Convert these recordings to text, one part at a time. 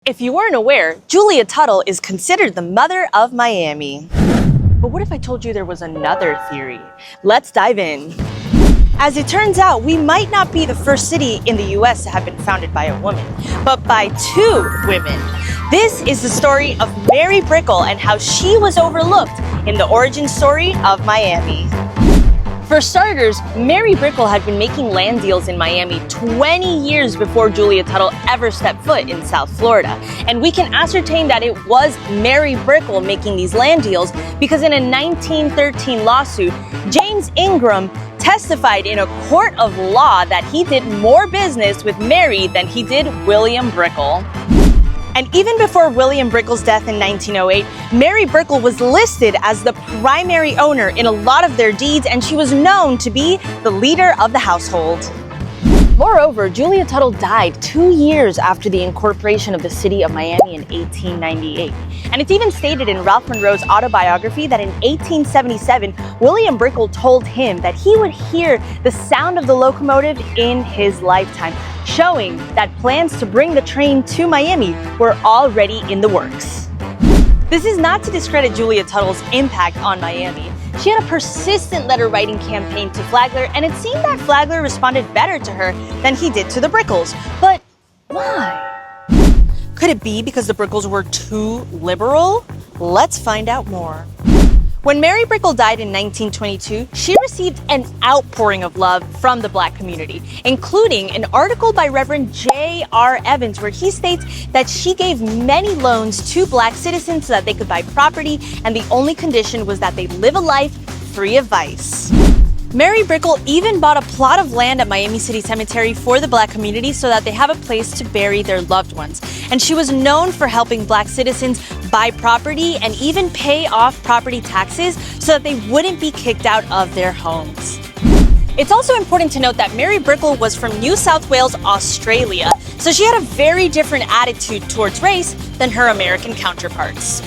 If you weren't aware, Julia Tuttle is considered the mother of Miami. But what if I told you there was another theory? Let's dive in. As it turns out, we might not be the first city in the US to have been founded by a woman, but by two women. This is the story of Mary Brickell and how she was overlooked in the origin story of Miami. For starters, Mary Brickell had been making land deals in Miami 20 years before Julia Tuttle ever stepped foot in South Florida. And we can ascertain that it was Mary Brickell making these land deals because in a 1913 lawsuit, James Ingram testified in a court of law that he did more business with Mary than he did William Brickell. And even before William Brickell's death in 1908, Mary Brickell was listed as the primary owner in a lot of their deeds, and she was known to be the leader of the household. Moreover, Julia Tuttle died 2 years after the incorporation of the city of Miami in 1898. And it's even stated in Ralph Monroe's autobiography that in 1877, William Brickell told him that he would hear the sound of the locomotive in his lifetime, showing that plans to bring the train to Miami were already in the works. This is not to discredit Julia Tuttle's impact on Miami. She had a persistent letter-writing campaign to Flagler, and it seemed that Flagler responded better to her than he did to the Brickells. But why? Could it be because the Brickels were too liberal? Let's find out more. When Mary Brickell died in 1922, she received an outpouring of love from the Black community, including an article by Reverend J.R. Evans where he states that she gave many loans to Black citizens so that they could buy property, and the only condition was that they live a life free of vice. Mary Brickell even bought a plot of land at Miami City Cemetery for the Black community so that they have a place to bury their loved ones. And she was known for helping Black citizens buy property and even pay off property taxes so that they wouldn't be kicked out of their homes. It's also important to note that Mary Brickell was from New South Wales, Australia, so she had a very different attitude towards race than her American counterparts.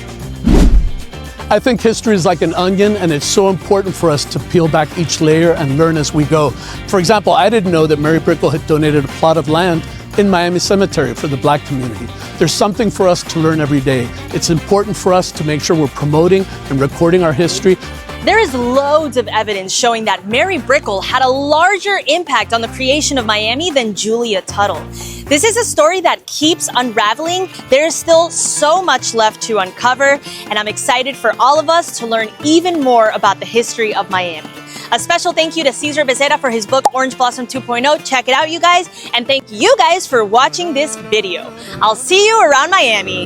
I think history is like an onion, and it's so important for us to peel back each layer and learn as we go. For example, I didn't know that Mary Brickell had donated a plot of land in Miami Cemetery for the Black community. There's something for us to learn every day. It's important for us to make sure we're promoting and recording our history. There is loads of evidence showing that Mary Brickell had a larger impact on the creation of Miami than Julia Tuttle. This is a story that keeps unraveling. There is still so much left to uncover, and I'm excited for all of us to learn even more about the history of Miami. A special thank you to Cesar Becerra for his book, Orange Blossom 2.0. Check it out, you guys. And thank you guys for watching this video. I'll see you around Miami.